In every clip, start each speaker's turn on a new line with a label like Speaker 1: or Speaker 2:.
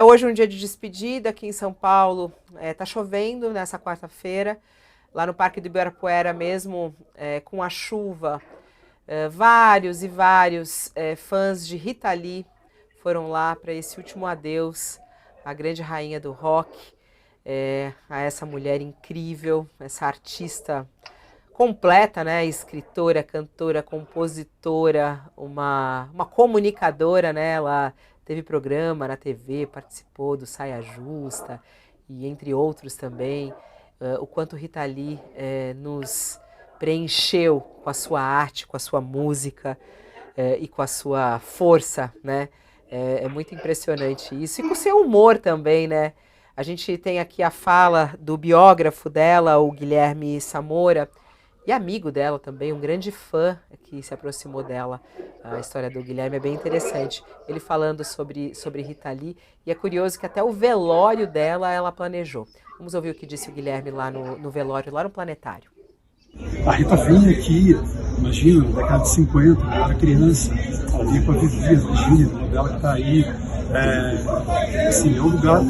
Speaker 1: Hoje é um dia de despedida aqui em São Paulo. Tá chovendo nessa quarta-feira. Lá no Parque do Ibirapuera mesmo, com a chuva, vários e vários fãs de Rita Lee foram lá para esse último adeus à grande rainha do rock, a essa mulher incrível, essa artista completa, né? Escritora, cantora, compositora, uma comunicadora, né? Ela teve programa na TV, participou do Saia Justa e entre outros também. O quanto Rita Lee nos preencheu com a sua arte, com a sua música e com a sua força, né? É muito impressionante isso. E com o seu humor também, né? A gente tem aqui a fala do biógrafo dela, o Guilherme Samora, e amigo dela também, um grande fã que se aproximou dela. A história do Guilherme é bem interessante. Ele falando sobre Rita Lee, e é curioso que até o velório dela ela planejou. Vamos ouvir o que disse o Guilherme lá no velório, lá no Planetário.
Speaker 2: A Rita vinha aqui, imagina, na década de 50, quando eu era criança, ela vinha com a Vivi, Virgínia, a dela que está aí. Assim, é um lugar.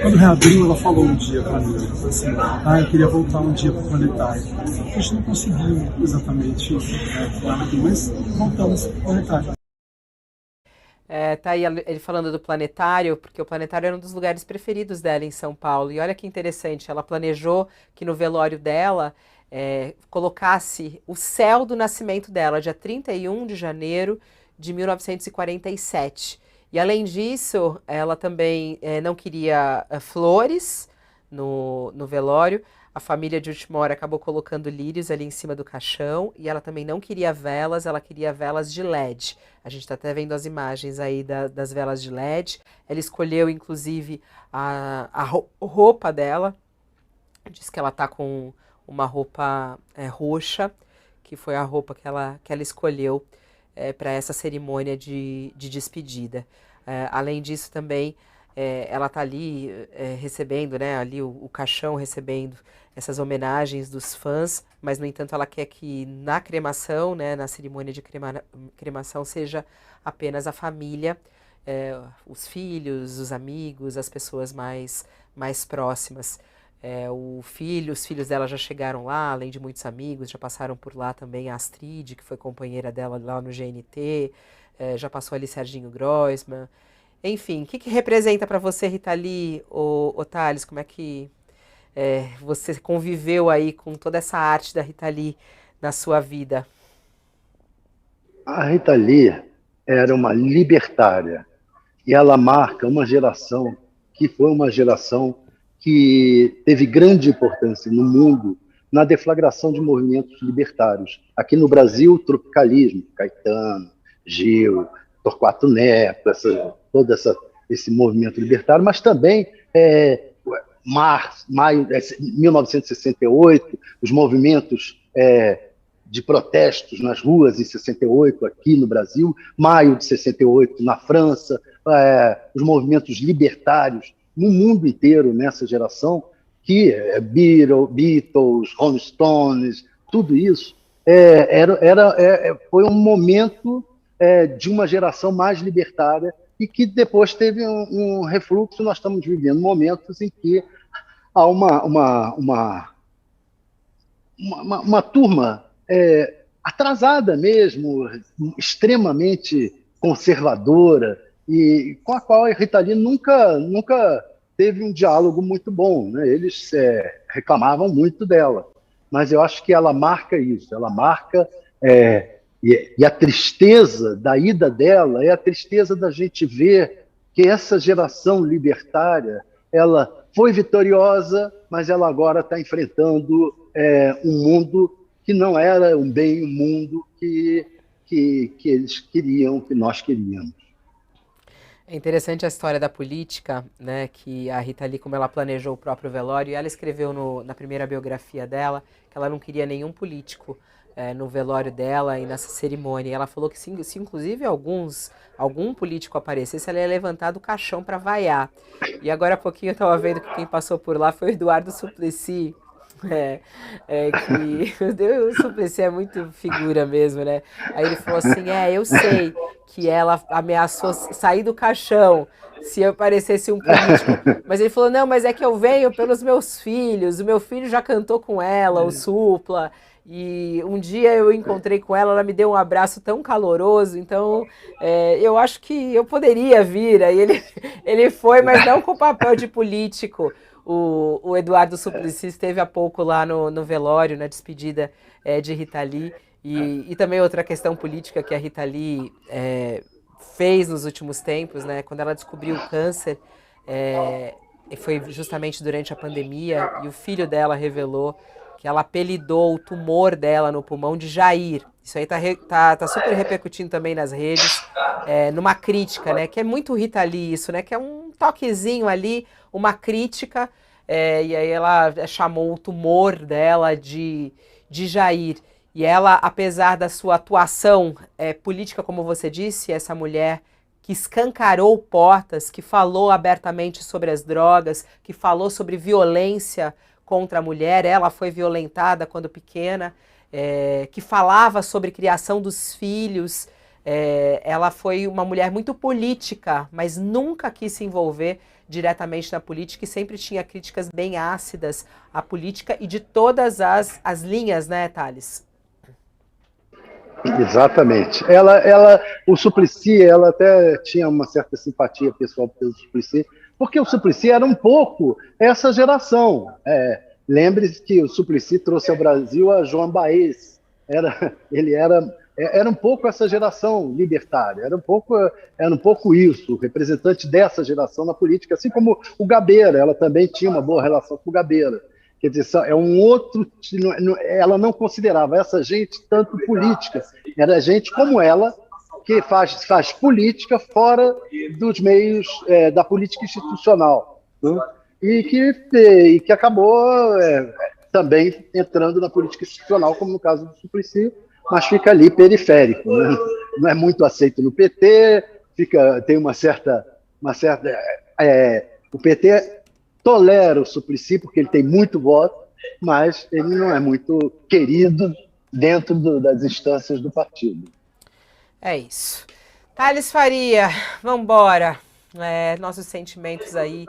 Speaker 2: Quando reabriu, ela falou um dia para mim, assim, eu queria voltar um dia para o Planetário. A gente não conseguiu exatamente falar aqui, mas voltamos para o Planetário.
Speaker 1: Tá aí ele falando do Planetário, porque o Planetário era um dos lugares preferidos dela em São Paulo. E olha que interessante, ela planejou que no velório dela colocasse o céu do nascimento dela, dia 31 de janeiro de 1947. E além disso, ela também não queria flores no velório. A família de última hora acabou colocando lírios ali em cima do caixão. E ela também não queria velas, ela queria velas de LED. A gente está até vendo as imagens aí das velas de LED. Ela escolheu, inclusive, a roupa dela. Diz que ela está com uma roupa roxa, que foi a roupa que ela escolheu para essa cerimônia de despedida. Além disso, também, ela está ali recebendo, né, ali o caixão recebendo essas homenagens dos fãs, mas, no entanto, ela quer que na cremação, né, na cerimônia de cremação, seja apenas a família, os filhos, os amigos, as pessoas mais próximas. Os filhos dela já chegaram lá, além de muitos amigos, já passaram por lá também a Astrid, que foi companheira dela lá no GNT, já passou ali Serginho Groisman. Enfim, o que representa para você, Rita Lee, ô Thales? Como é que você conviveu aí com toda essa arte da Rita Lee na sua vida?
Speaker 3: A Rita Lee era uma libertária e ela marca uma geração que foi uma geração que teve grande importância no mundo na deflagração de movimentos libertários. Aqui no Brasil, o tropicalismo, Caetano, Gil, Torquato Neto, esse movimento libertário, mas também maio de 1968, os movimentos de protestos nas ruas em 68 aqui no Brasil, maio de 68 na França, os movimentos libertários no mundo inteiro nessa geração, que Beatles, Rolling Stones, tudo isso, foi um momento de uma geração mais libertária e que depois teve um refluxo. Nós estamos vivendo momentos em que há uma turma atrasada mesmo, extremamente conservadora, e com a qual a Rita Lee nunca teve um diálogo muito bom, né? Eles reclamavam muito dela, mas eu acho que ela marca isso, ela marca, e a tristeza da ida dela é a tristeza da gente ver que essa geração libertária, ela foi vitoriosa, mas ela agora está enfrentando um mundo que não era um mundo que eles queriam, que nós queríamos.
Speaker 1: É interessante a história da política, né, que a Rita Lee, como ela planejou o próprio velório, e ela escreveu na primeira biografia dela que ela não queria nenhum político no velório dela e nessa cerimônia. E ela falou que se inclusive algum político aparecesse, ela ia levantar do caixão para vaiar. E agora há pouquinho eu estava vendo que quem passou por lá foi o Eduardo Suplicy, É, que o Suplicy é muito figura mesmo, né? Aí ele falou assim, eu sei que ela ameaçou sair do caixão se aparecesse um político. Mas ele falou, não, mas é que eu venho pelos meus filhos, o meu filho já cantou com ela, o Supla, e um dia eu encontrei com ela, ela me deu um abraço tão caloroso, então eu acho que eu poderia vir. Aí ele foi, mas não com o papel de político. O Eduardo Suplicy esteve há pouco lá no velório, na despedida de Rita Lee, e também outra questão política que a Rita Lee fez nos últimos tempos, né? Quando ela descobriu o câncer, e foi justamente durante a pandemia, e o filho dela revelou que ela apelidou o tumor dela no pulmão de Jair. Isso aí tá super repercutindo também nas redes, numa crítica, né? Que é muito Rita Lee isso, né? Que é um toquezinho ali, uma crítica, e aí ela chamou o tumor dela de Jair. E ela, apesar da sua atuação política, como você disse, essa mulher que escancarou portas, que falou abertamente sobre as drogas, que falou sobre violência contra a mulher, ela foi violentada quando pequena, que falava sobre criação dos filhos. Ela foi uma mulher muito política, mas nunca quis se envolver diretamente na política e sempre tinha críticas bem ácidas à política e de todas as linhas, né, Thales?
Speaker 3: Exatamente. O Suplicy, ela até tinha uma certa simpatia pessoal pelo Suplicy, porque o Suplicy era um pouco essa geração. Lembre-se que o Suplicy trouxe ao Brasil a Joan Baez. Ele era um pouco essa geração libertária, era um pouco isso, representante dessa geração na política, assim como o Gabeira, ela também tinha uma boa relação com o Gabeira. Quer dizer, é um outro. Ela não considerava essa gente tanto política, era gente como ela que faz política fora dos meios da política institucional, né? E que acabou também entrando na política institucional, como no caso do Suplicy, mas fica ali periférico, né? Não é muito aceito no PT, tem uma certa o PT tolera o Suplicy porque ele tem muito voto, mas ele não é muito querido dentro das instâncias do partido.
Speaker 1: É isso. Thales Faria, vamos embora. Nossos sentimentos aí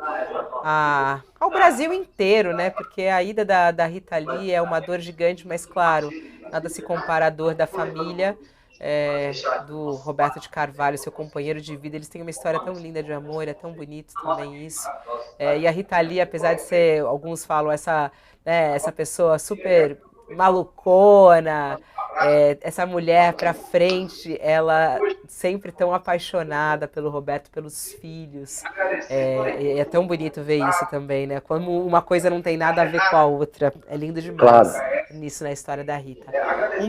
Speaker 1: ao Brasil inteiro, né? Porque a ida da Rita Lee é uma dor gigante, mas claro, nada se compara à dor da família do Roberto de Carvalho, seu companheiro de vida. Eles têm uma história tão linda de amor, é tão bonito também isso. E a Rita Lee, apesar de ser, alguns falam, essa pessoa super malucona, essa mulher pra frente, ela sempre tão apaixonada pelo Roberto, pelos filhos. É tão bonito ver isso também, né? Como uma coisa não tem nada a ver com a outra. É lindo demais, claro, nisso na história da Rita.